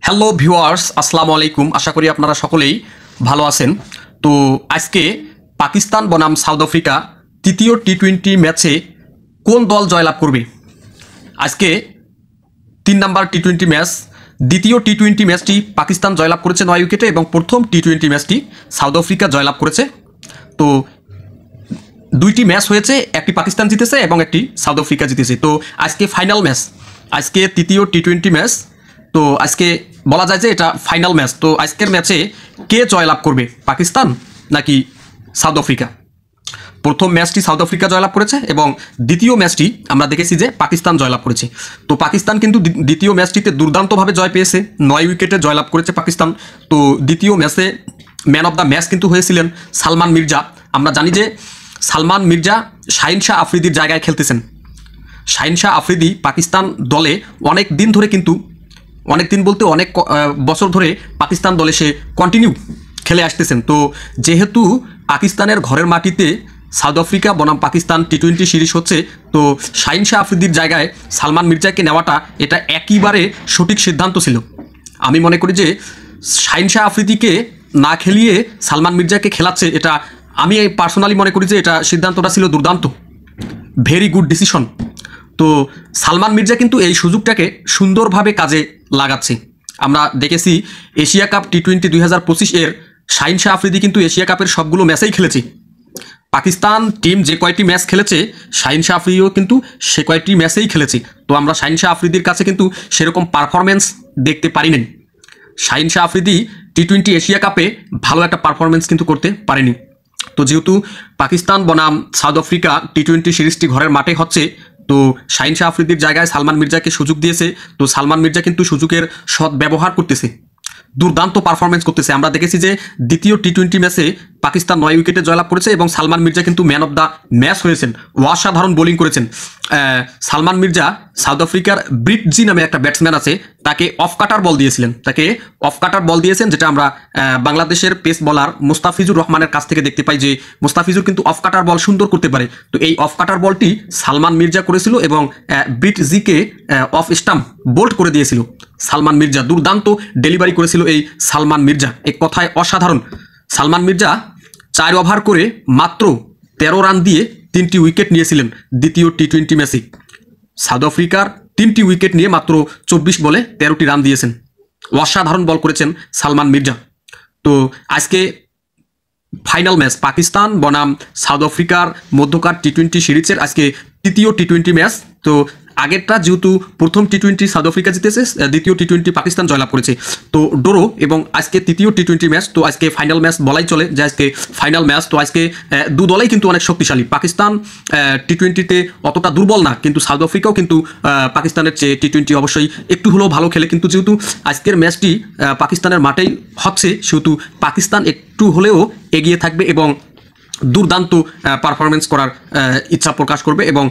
Hello viewers, আসসালামু আলাইকুম। আশা করি আপনারা সকলেই ভালো আছেন। তো আজকে পাকিস্তান বনাম সাউথ আফ্রিকা তৃতীয় টি-20 ম্যাচে কোন দল জয়লাভ করবে? আজকে 3 নাম্বার টি-20 ম্যাচ, দ্বিতীয় টি-20 ম্যাচটি পাকিস্তান জয়লাভ করেছে 9 উইকেটে এবং প্রথম টি-20 ম্যাচটি সাউথ আফ্রিকা জয়লাভ করেছে। তো দুইটি ম্যাচ হয়েছে, একটি পাকিস্তান জিতেছে এবং একটি সাউথ আফ্রিকা জিতেছে। তো আজকে ফাইনাল ম্যাচ, আজকে তৃতীয় টি-20 ম্যাচ। তো আজকে বলা যায় যে এটা ফাইনাল ম্যাচ। তো আজকের ম্যাচে কে জয়লাভ করবে, পাকিস্তান নাকি সাউথ আফ্রিকা? প্রথম ম্যাচটি সাউথ আফ্রিকা জয়লাভ করেছে এবং দ্বিতীয় ম্যাচটি আমরা দেখেছি যে পাকিস্তান জয়লাভ করেছে। তো পাকিস্তান কিন্তু দ্বিতীয় ম্যাচটিতে দুর্দান্তভাবে জয় পেয়েছে, 9 উইকেটে জয়লাভ করেছে পাকিস্তান। তো দ্বিতীয় ম্যাচে ম্যান অফ দ্য ম্যাচ কিন্তু হয়েছিলেন সালমান মির্জা। আমরা জানি যে সালমান মির্জা শাহিন শাহ আফ্রিদির জায়গায় খেলতেছেন। শাহিন শাহ আফ্রিদি পাকিস্তান দলে অনেক দিন ধরে, কিন্তু অনেক দিন বলতে অনেক বছর ধরে পাকিস্তান দলে সে কন্টিনিউ খেলে আসতেছেন। তো যেহেতু পাকিস্তানের ঘরের মাটিতে সাউথ আফ্রিকা বনাম পাকিস্তান টি-20 সিরিজ হচ্ছে, তো শাহিন শাহ আফ্রিদির জায়গায় সালমান মির্জাকে নেওয়াটা এটা একেবারে সঠিক সিদ্ধান্ত ছিল। আমি মনে করি যে শাহিন শাহ আফ্রিদিকে না খেলিয়ে সালমান মির্জাকে খেলাচ্ছে, এটা আমি পার্সোনালি মনে করি যে এটা সিদ্ধান্তটা ছিল দুর্দান্ত, ভেরি গুড ডিসিশন। তো সালমান মির্জা কিন্তু এই সুযোগটাকে সুন্দরভাবে কাজে লাগাচ্ছে। আমরা দেখেছি এশিয়া কাপ টি-20 2025 এর শাহিন শাহ আফ্রিদি কিন্তু এশিয়া কাপের সবগুলো ম্যাচেই খেলেছে। পাকিস্তান টিম যে কয়টি ম্যাচ খেলেছে শাহিন শাহ আফ্রিদিও কিন্তু সে কয়টি ম্যাচেই খেলেছে। তো আমরা শাহিন শাহ আফ্রিদির কাছে কিন্তু সেরকম পারফরমেন্স দেখতে পারিনি। শাহিন শাহ আফ্রিদি টি-20 এশিয়া কাপে ভালো একটা পারফরমেন্স কিন্তু করতে পারেনি। তো যেহেতু পাকিস্তান বনাম সাউথ আফ্রিকা টি-20 সিরিজটি ঘরের মাঠে হচ্ছে, তো শাহিন শাহ আফ্রিদির জায়গায় সালমান মির্জাকে সুযোগ দিয়েছে। তো সালমান মির্জা কিন্তু সুযোগের সৎ ব্যবহার করতেছে, দুর্দান্ত পারফরমেন্স করতেছে। আমরা দেখেছি যে দ্বিতীয় টি-20 ম্যাচে পাকিস্তান 9 উইকেটে জয়লাভ করেছে এবং সালমান মির্জা কিন্তু ম্যান অফ দ্য ম্যাচ হয়েছেন, অসাধারণ বোলিং করেছেন। সালমান মির্জা সাউথ আফ্রিকার ব্রিটজি নামে একটা ব্যাটসম্যান আছে, তাকে অফ কাটার বল দিয়েছিলেন, যেটা আমরা বাংলাদেশের পেস বলার মুস্তাফিজুর রহমানের কাছ থেকে দেখতে পাই যে মুস্তাফিজুর কিন্তু অফ কাটার বল সুন্দর করতে পারে। তো এই অফ কাটার বলটি সালমান মির্জা করেছিল এবং ব্রিটজিকে অফ স্টাম্প বোল্ড করে দিয়েছিল সালমান মির্জা। দুর্দান্ত ডেলিভারি করেছিল এই সালমান মির্জা, এক কথায় অসাধারণ। সালমান মির্জা 4 ওভার করে মাত্র 13 রান দিয়ে 3টি উইকেট নিয়েছিলেন দ্বিতীয় টি-20 ম্যাচে। সাউথ আফ্রিকার 3টি উইকেট নিয়ে মাত্র 24 বলে 13টি রান দিয়েছেন। অসাধারণ বল করেছেন সালমান মির্জা। তো আজকে ফাইনাল ম্যাচ পাকিস্তান বনাম সাউথ আফ্রিকার মধ্যকার টি-20 সিরিজের আজকে তৃতীয় টি-20 ম্যাচ। তো আগেরটা যেহেতু প্রথম টি-20 সাউথ আফ্রিকা জিতেছে, দ্বিতীয় টি-20 পাকিস্তান জয়লাভ করেছে, তো ড্র, এবং আজকে তৃতীয় টি-20 ম্যাচ। তো আজকে ফাইনাল ম্যাচ বলাই চলে যে আজকে ফাইনাল ম্যাচ। তো আজকে দু দলেই কিন্তু অনেক শক্তিশালী। পাকিস্তান টি-20তে অতটা দুর্বল না, কিন্তু সাউথ আফ্রিকাও কিন্তু পাকিস্তানের চেয়ে টি-20 অবশ্যই একটু হলেও ভালো খেলে। কিন্তু যেহেতু আজকের ম্যাচটি পাকিস্তানের মাঠেই হচ্ছে, সেহেতু পাকিস্তান একটু হলেও এগিয়ে থাকবে এবং দুর্দান্ত পারফরমেন্স করার ইচ্ছা প্রকাশ করবে এবং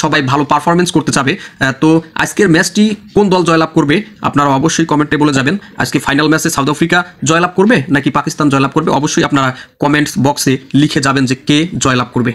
সবাই ভালো পারফরমেন্স করতে চাবে। তো আজকের ম্যাচটি কোন দল জয়লাভ করবে আপনারা অবশ্যই কমেন্টে বলে যাবেন। আজকে ফাইনাল ম্যাচে সাউথ আফ্রিকা জয়লাভ করবে নাকি পাকিস্তান জয়লাভ করবে, অবশ্যই আপনারা কমেন্টস বক্সে লিখে যাবেন যে কে জয়লাভ করবে।